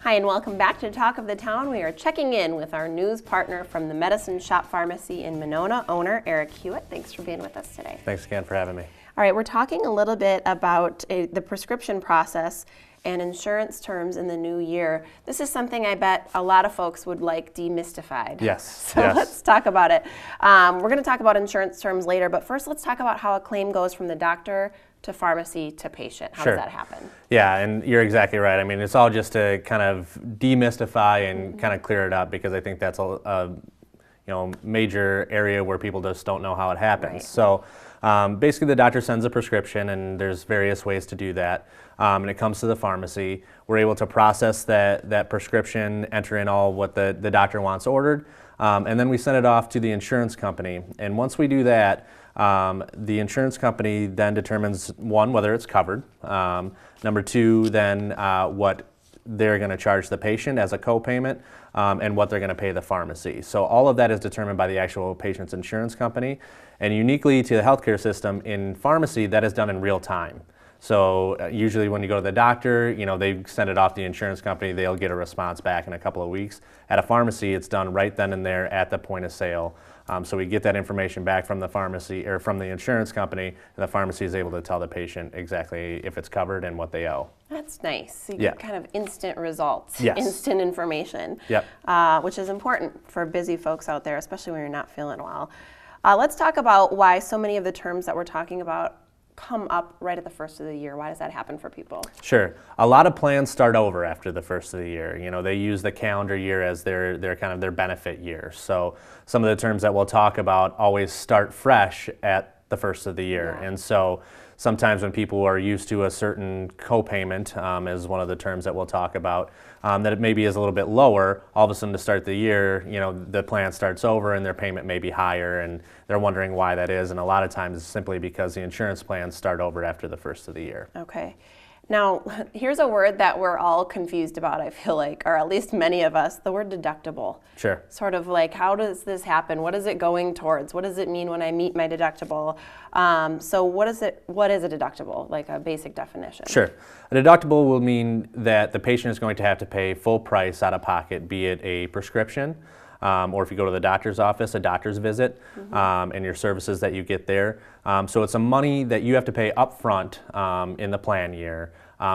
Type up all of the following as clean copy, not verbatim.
Hi, and welcome back to Talk of the Town. We are checking in with our news partner from the Medicine Shop Pharmacy in Monona, owner Eric Hewitt. Thanks for being with us today. Thanks again for having me. All right, we're talking a little bit about the prescription process and insurance terms in the new year. This is something I bet a lot of folks would like demystified. Yes. So let's talk about it. We're going to talk about insurance terms later, but first let's talk about how a claim goes from the doctor to pharmacy to patient. How does that happen? Yeah, and you're exactly right. I mean, it's all just to kind of demystify and kind of clear it up, because I think that's a major area where people just don't know how it happens. Right. So basically the doctor sends a prescription, and there's various ways to do that. And it comes to the pharmacy. We're able to process that prescription, enter in all what the doctor wants ordered, and then we send it off to the insurance company. And once we do that, the insurance company then determines, one, whether it's covered, number two, then what they're going to charge the patient as a copayment, and what they're going to pay the pharmacy. So all of that is determined by the actual patient's insurance company. And uniquely to the healthcare system, in pharmacy, that is done in real time. So usually when you go to the doctor, they send it off to the insurance company, they'll get a response back in a couple of weeks. At a pharmacy, it's done right then and there at the point of sale. So we get that information back from the pharmacy or from the insurance company, and the pharmacy is able to tell the patient exactly if it's covered and what they owe. That's nice. So you get kind of instant results, instant information, which is important for busy folks out there, especially when you're not feeling well. Let's talk about why so many of the terms that we're talking about come up right at the first of the year. Why does that happen for people? Sure. A lot of plans start over after the first of the year. They use the calendar year as their kind of their benefit year. So some of the terms that we'll talk about always start fresh at the first of the year. And so sometimes when people are used to a certain copayment, is one of the terms that we'll talk about, that it maybe is a little bit lower, all of a sudden to start the year, the plan starts over and their payment may be higher, and they're wondering why that is. And a lot of times it's simply because the insurance plans start over after the first of the year. Okay. Now, here's a word that we're all confused about, I feel like, or at least many of us, the word deductible. Sure. Sort of like, how does this happen? What is it going towards? What does it mean when I meet my deductible? So what is a deductible, like a basic definition? Sure. A deductible will mean that the patient is going to have to pay full price out of pocket, be it a prescription, or if you go to the doctor's office, a doctor's visit, and your services that you get there. So it's a money that you have to pay up front in the plan year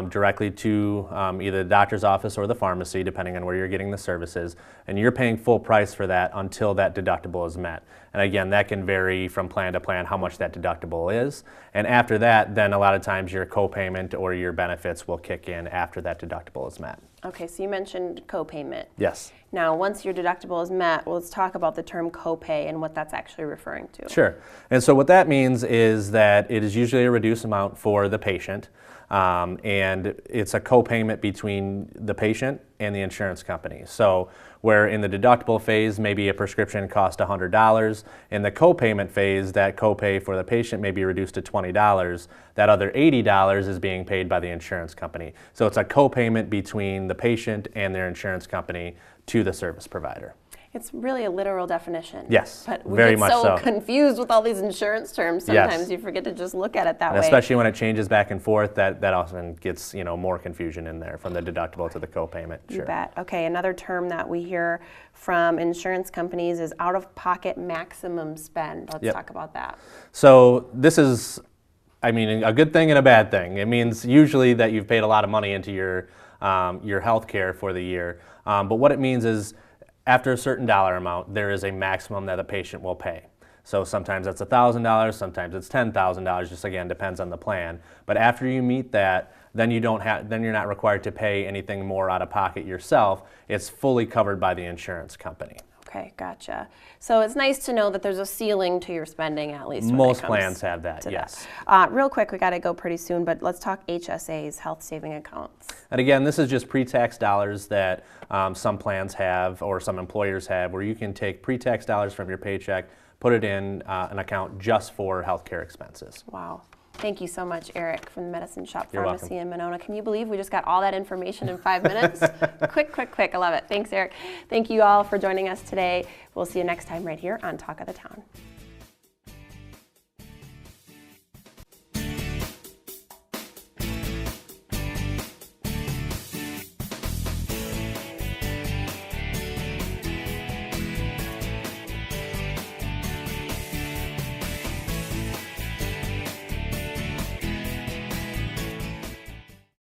directly to either the doctor's office or the pharmacy, depending on where you're getting the services. And you're paying full price for that until that deductible is met. And again, that can vary from plan to plan how much that deductible is. And after that, then a lot of times your copayment or your benefits will kick in after that deductible is met. Okay, so you mentioned copayment. Yes. Now, once your deductible is met, let's talk about the term copay and what that's actually referring to. Sure. And so what that means is that it is usually a reduced amount for the patient, and it's a copayment between the patient and the insurance company. So where in the deductible phase, maybe a prescription cost $100. In the copayment phase, that copay for the patient may be reduced to $20. That other $80 is being paid by the insurance company. So it's a copayment between the patient and their insurance company to the service provider. It's really a literal definition. Yes, but we very get much so. Confused with all these insurance terms. Sometimes you forget to just look at it that way. Especially when it changes back and forth, that often gets more confusion in there from the deductible to the copayment. You bet. Okay, another term that we hear from insurance companies is out-of-pocket maximum spend. Let's talk about that. So this is, a good thing and a bad thing. It means usually that you've paid a lot of money into your health care for the year. But what it means is, after a certain dollar amount, there is a maximum that a patient will pay. So sometimes that's $1,000, sometimes it's $10,000, just again depends on the plan. But after you meet that, then you're not required to pay anything more out of pocket yourself. It's fully covered by the insurance company. Okay, gotcha. So it's nice to know that there's a ceiling to your spending, at least. Most plans have that, yes. Real quick, we got to go pretty soon, but let's talk HSAs, health saving accounts. And again, this is just pre-tax dollars that some plans have or some employers have, where you can take pre-tax dollars from your paycheck, put it in an account just for healthcare expenses. Wow. Thank you so much, Eric, from the Medicine Shop You're Pharmacy welcome. in Monona. Can you believe we just got all that information in 5 minutes? Quick. I love it. Thanks, Eric. Thank you all for joining us today. We'll see you next time right here on Talk of the Town.